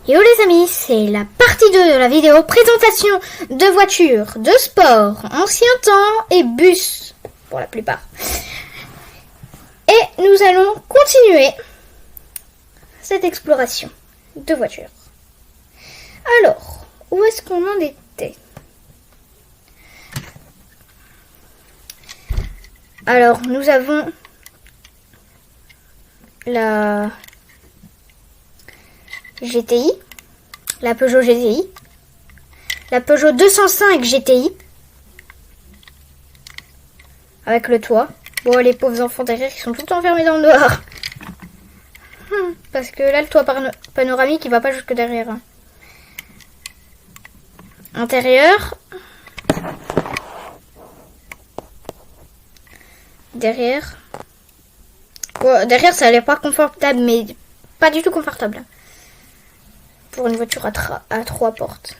Yo les amis, c'est la partie 2 de la vidéo présentation de voitures, de sport, ancien temps et bus, pour la plupart. Et nous allons continuer cette exploration de voitures. Alors, où est-ce qu'on en était? Alors, nous avons la GTI, la Peugeot GTI, la Peugeot 205 GTI, avec le toit. Bon, les pauvres enfants derrière, ils sont tout enfermés dans le noir. Parce que là, le toit panoramique, il va pas jusque derrière. Hein. Intérieur. Derrière. Bon, derrière, ça a l'air pas confortable, mais pas du tout confortable. Pour une voiture à 3 portes.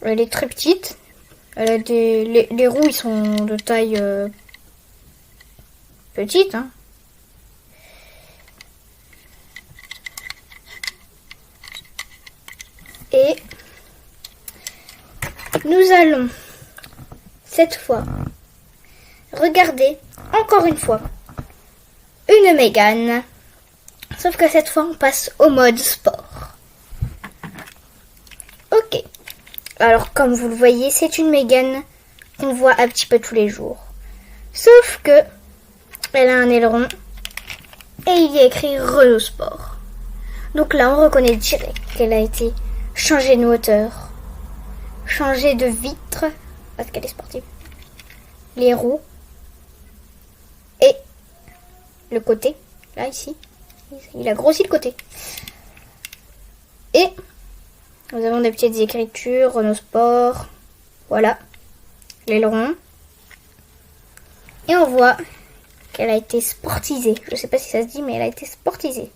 Elle est très petite. Elle a les roues, ils sont de taille petite. Hein. Et nous allons cette fois regarder encore une fois une Mégane. Sauf que cette fois on passe au mode sport. Ok. Alors comme vous le voyez, c'est une Mégane qu'on voit un petit peu tous les jours. Sauf que elle a un aileron et il y a écrit Renault Sport. Donc là on reconnaît direct qu'elle a été changée de moteur, changée de vitre parce qu'elle est sportive, les roues et le côté, là ici. Il a grossi le côté. Et nous avons des petites écritures, Renault Sport. Voilà. L'aileron. Et on voit qu'elle a été sportisée. Je ne sais pas si ça se dit, mais elle a été sportisée.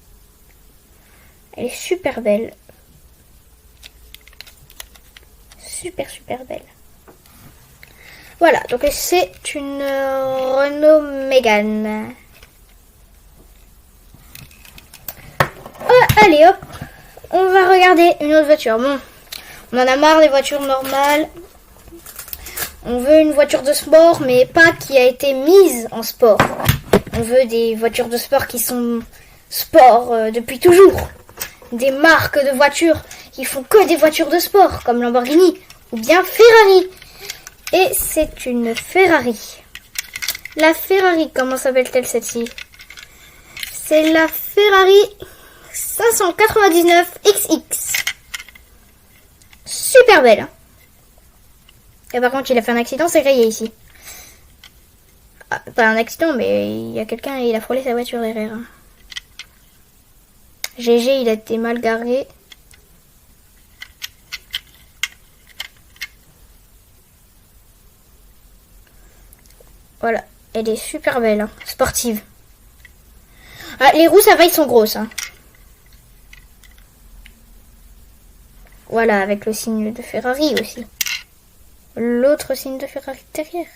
Elle est super belle. Super, super belle. Voilà. Donc c'est une Renault Mégane. Allez hop, on va regarder une autre voiture. Bon, on en a marre des voitures normales. On veut une voiture de sport, mais pas qui a été mise en sport. On veut des voitures de sport qui sont sport depuis toujours. Des marques de voitures qui font que des voitures de sport, comme Lamborghini ou bien Ferrari. Et c'est une Ferrari. La Ferrari, comment s'appelle-t-elle celle-ci? C'est la Ferrari 599 XX. Super belle. Hein. Et par contre, il a fait un accident, c'est rayé ici. Ah, pas un accident, mais il y a quelqu'un, il a frôlé sa voiture derrière. Hein. GG, il a été mal garé. Voilà, elle est super belle, hein. Sportive. Ah, les roues, ça va, ils sont grosses. Hein. Voilà, avec le signe de Ferrari aussi. L'autre signe de Ferrari derrière.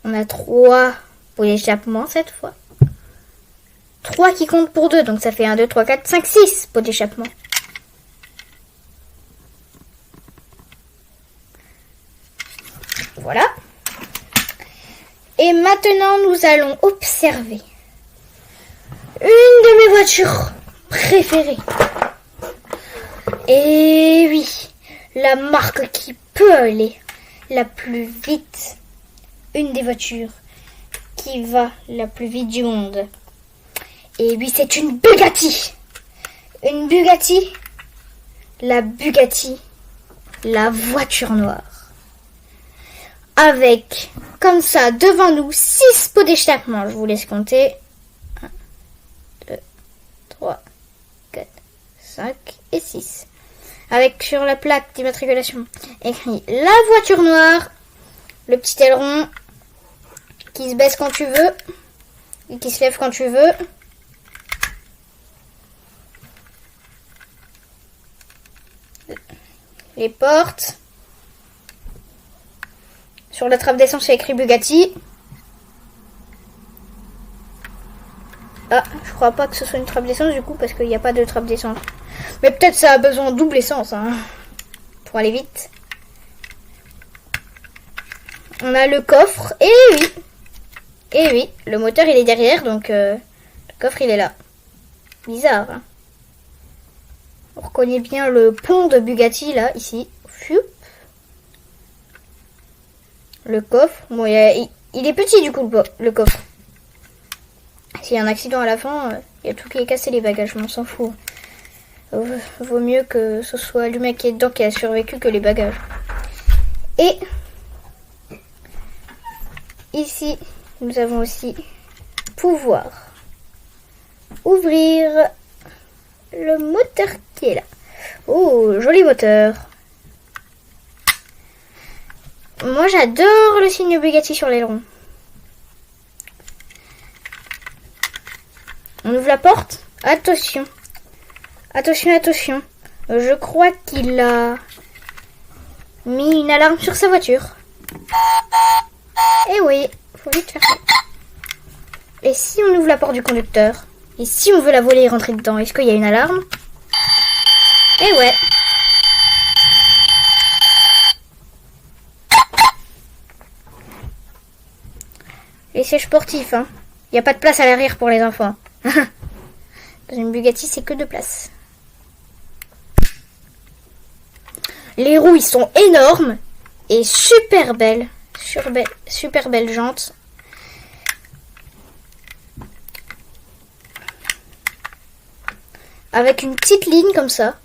On a 3 pour l'échappement cette fois. 3 qui comptent pour 2, donc ça fait 1, 2, 3, 4, 5, 6 pour d'échappement. Voilà. Et maintenant, nous allons observer une de mes voitures préférées. Et oui, la marque qui peut aller la plus vite. Une des voitures qui va la plus vite du monde. Et oui, c'est une Bugatti. Une Bugatti. La Bugatti. La voiture noire. Avec, comme ça, devant nous, 6 pots d'échappement. Je vous laisse compter. 1, 2, 3, 4, 5 et 6. Avec sur la plaque d'immatriculation écrit la voiture noire, le petit aileron qui se baisse quand tu veux et qui se lève quand tu veux. Les portes. Sur la trappe d'essence, il y a écrit Bugatti. Ah, je crois pas que ce soit une trappe d'essence du coup, parce qu'il n'y a pas de trappe d'essence. Mais peut-être ça a besoin de double essence, hein, pour aller vite. On a le coffre, et oui. Et oui, le moteur il est derrière, donc le coffre il est là. Bizarre, hein. On reconnaît bien le pont de Bugatti, là, ici. Fiou. Le coffre, bon, il est petit du coup, le coffre. S'il y a un accident à la fin, il y a tout qui est cassé, les bagages, on s'en fout. Vaut mieux que ce soit le mec qui est dedans qui a survécu que les bagages. Et ici, nous avons aussi pouvoir ouvrir le moteur qui est là. Oh, joli moteur. Moi, j'adore le signe Bugatti sur l'aileron. On ouvre la porte. Attention. Attention, attention. Je crois qu'il a mis une alarme sur sa voiture. Eh oui, faut vite faire ça. Et si on ouvre la porte du conducteur? Et si on veut la voler et rentrer dedans, est-ce qu'il y a une alarme? Eh ouais. Les sièges sportifs, hein. Il n'y a pas de place à l'arrière pour les enfants. Dans une Bugatti, c'est que 2 places. Les roues, ils sont énormes et super belles. Super belles jantes. Avec une petite ligne comme ça.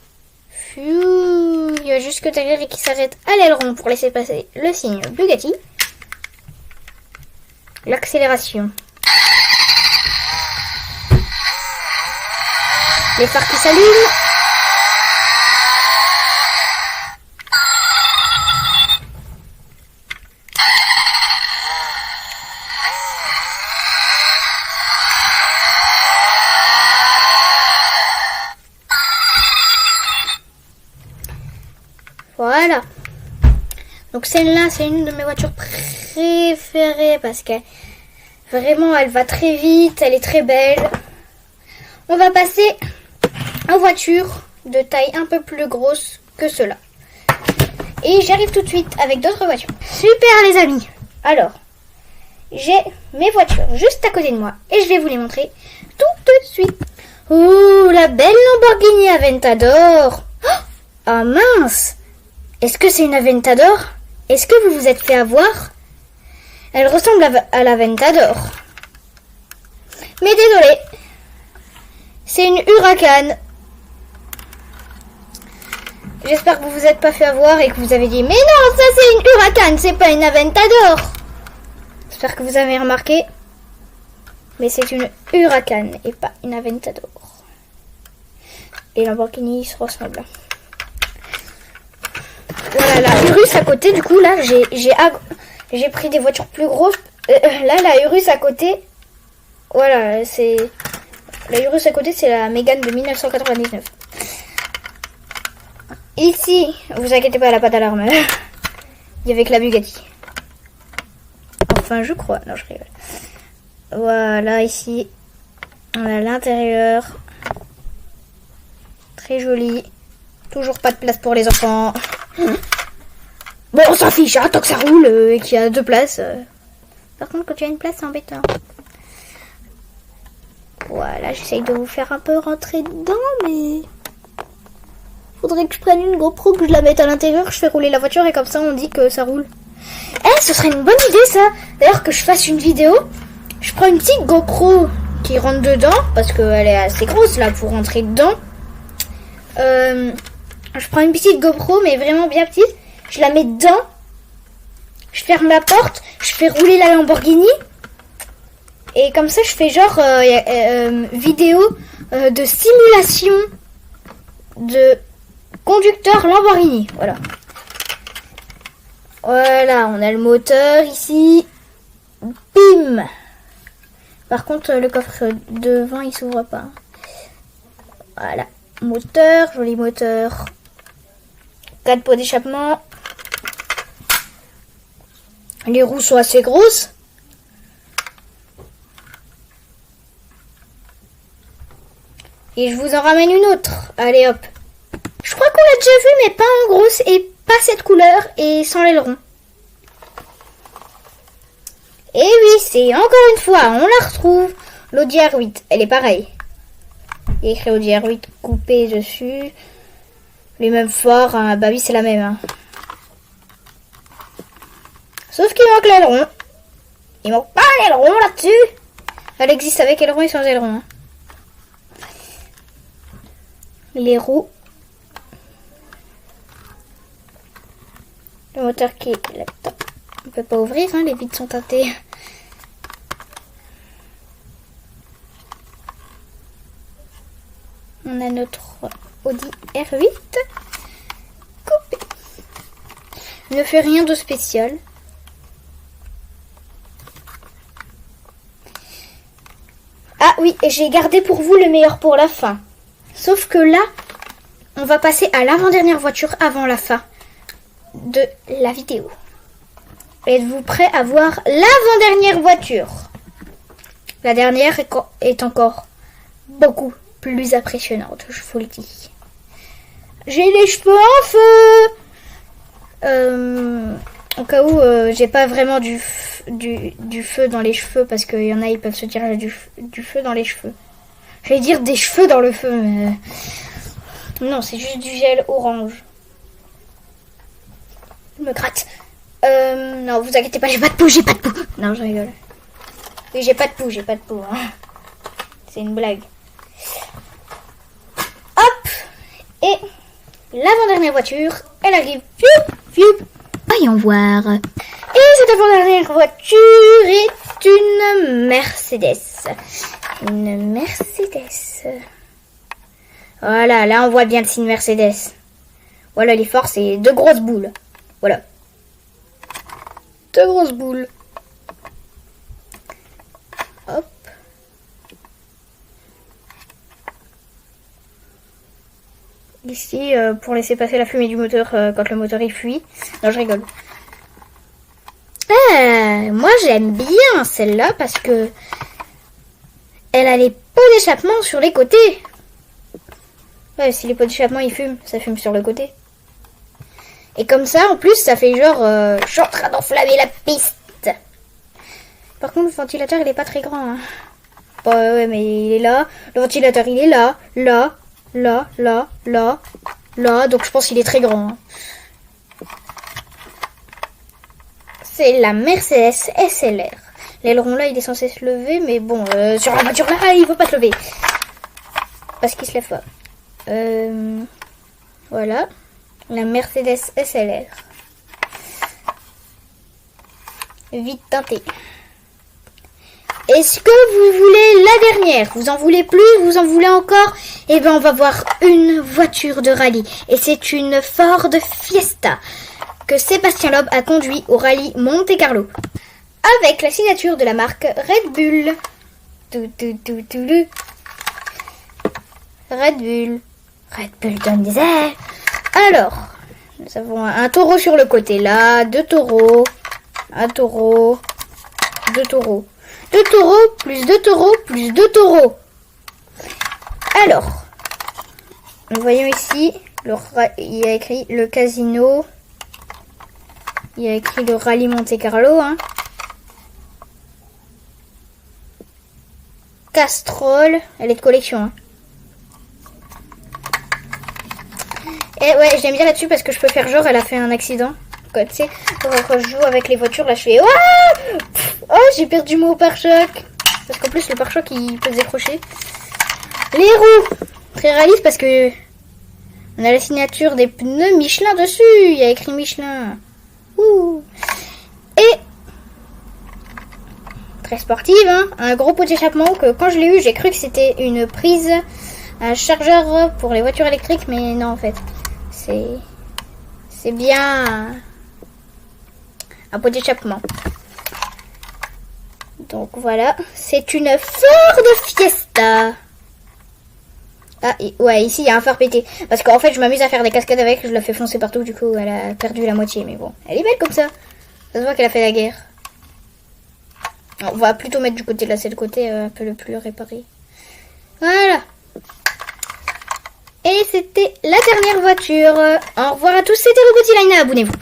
Il y a juste que derrière et qui s'arrête à l'aileron pour laisser passer le signe Bugatti. L'accélération. Les phares qui s'allument. Voilà. Donc celle-là, c'est une de mes voitures préférées parce que vraiment, elle va très vite, elle est très belle. On va passer aux voitures de taille un peu plus grosse que cela. Et j'arrive tout de suite avec d'autres voitures. Super les amis. Alors, j'ai mes voitures juste à côté de moi et je vais vous les montrer tout de suite. Oh, la belle Lamborghini Aventador. Ah mince. Est-ce que c'est une Aventador? Est-ce que vous vous êtes fait avoir? Elle ressemble à l'Aventador. Mais désolé. C'est une Huracan. J'espère que vous vous êtes pas fait avoir et que vous avez dit mais non, ça c'est une Huracan, c'est pas une Aventador. J'espère que vous avez remarqué. Mais c'est une Huracan et pas une Aventador. Et Lamborghini se ressemble. Voilà la Urus à côté, du coup là j'ai pris des voitures plus grosses. Là la Urus à côté, voilà c'est la Urus à côté, c'est la Mégane de 1999. Ici, vous inquiétez pas, elle a pas d'alarme. Il y avait que la Bugatti. Enfin je crois, non je rigole. Voilà ici, on a l'intérieur, très joli. Toujours pas de place pour les enfants. Bon, on s'en fiche, hein, tant que ça roule et qu'il y a 2 places. Par contre, quand il y a une place, c'est embêtant. Voilà, j'essaye de vous faire un peu rentrer dedans, mais... Faudrait que je prenne une GoPro, que je la mette à l'intérieur, je fais rouler la voiture et comme ça, on dit que ça roule. Eh, ce serait une bonne idée, ça. D'ailleurs, que je fasse une vidéo. Je prends une petite GoPro qui rentre dedans, parce qu'elle est assez grosse, là, pour rentrer dedans. Je prends une petite GoPro, mais vraiment bien petite. Je la mets dedans. Je ferme la porte. Je fais rouler la Lamborghini. Et comme ça, je fais genre vidéo de simulation de conducteur Lamborghini. Voilà. Voilà, on a le moteur ici. Bim. Par contre, le coffre devant, il s'ouvre pas. Voilà. Moteur, joli moteur. 4 pots d'échappement. Les roues sont assez grosses. Et je vous en ramène une autre. Allez hop. Je crois qu'on l'a déjà vu, mais pas en grosse et pas cette couleur et sans l'aileron. Et oui, c'est encore une fois, on la retrouve. L'Audi R8, elle est pareille. Il y a écrit Audi R8 coupé dessus. Les mêmes phares, hein. Bah oui, c'est la même. Hein. Sauf qu'il manque l'aileron. Il manque pas l'aileron là-dessus. Elle existe avec aileron et sans aileron. Hein. Les roues. Le moteur qui est là-dedans. On peut pas ouvrir, hein, les vitres sont teintées. On a notre Audi R8 coupé. Il ne fait rien de spécial. Ah oui, et j'ai gardé pour vous le meilleur pour la fin. Sauf que là, on va passer à l'avant-dernière voiture avant la fin de la vidéo. Êtes-vous prêts à voir l'avant-dernière voiture? La dernière est encore beaucoup plus impressionnante, je vous le dis. J'ai les cheveux en feu. Au cas où j'ai pas vraiment du feu dans les cheveux, parce qu'il y en a, ils peuvent se dire du feu dans les cheveux. J'allais dire des cheveux dans le feu, mais non, c'est juste du gel orange. Je me gratte. Non, vous inquiétez pas, j'ai pas de peau. Non, je rigole. Oui, j'ai pas de peau. Hein. C'est une blague. Hop. Et l'avant-dernière voiture, elle arrive. Voyons voir. Et cette avant-dernière voiture est une Mercedes. Une Mercedes. Voilà, là on voit bien le signe Mercedes. Voilà, les phares, c'est deux grosses boules. Voilà. Deux grosses boules. Hop. Ici, pour laisser passer la fumée du moteur quand le moteur il fuit. Non, je rigole. Moi j'aime bien celle-là parce que elle a les pots d'échappement sur les côtés. Ouais, si les pots d'échappement ils fument, ça fume sur le côté. Et comme ça, en plus, ça fait genre, je suis en train d'enflammer la piste. Par contre, le ventilateur, il est pas très grand. Hein. Bah, ouais, mais il est là. Le ventilateur, il est là, là. Donc, je pense qu'il est très grand. Hein. C'est la Mercedes SLR. L'aileron là, il est censé se lever, mais bon, sur la voiture là, il veut pas se lever. Parce qu'il se lève pas. Voilà. La Mercedes SLR. Vite teintée. Est-ce que vous voulez la dernière? Vous en voulez plus? Vous en voulez encore? Eh bien, on va voir une voiture de rallye. Et c'est une Ford Fiesta que Sébastien Loeb a conduit au rallye Monte Carlo. Avec la signature de la marque Red Bull. Red Bull. Red Bull donne des airs. Alors, nous avons un taureau sur le côté là, deux taureaux, un taureau, deux taureaux. Deux taureaux, plus deux taureaux, plus deux taureaux. Alors, nous voyons ici, il y a écrit le casino, il y a écrit le rallye Monte Carlo. Hein. Castrol, elle est de collection. Hein. Et ouais, je l'aime bien là-dessus parce que je peux faire genre elle a fait un accident. Quand, tu sais, quand je joue avec les voitures, là je fais oh, j'ai perdu mon pare-choc. Parce qu'en plus le pare-choc il peut se décrocher. Les roues, très réaliste parce que on a la signature des pneus Michelin dessus. Il y a écrit Michelin. Ouh. Et très sportive, hein, un gros pot d'échappement que quand je l'ai eu, j'ai cru que c'était une prise, un chargeur pour les voitures électriques, mais non en fait. C'est bien un pot d'échappement. Donc voilà, c'est une Ford Fiesta. Ah ouais, ici il y a un phare pété. Parce qu'en fait je m'amuse à faire des cascades avec, je la fais foncer partout, du coup elle a perdu la moitié. Mais bon, elle est belle comme ça. Ça se voit qu'elle a fait la guerre. On va plutôt mettre du côté là, c'est le côté un peu le plus réparé. Voilà. c'était la dernière voiture. Au revoir à tous, c'était Robotiline, abonnez-vous.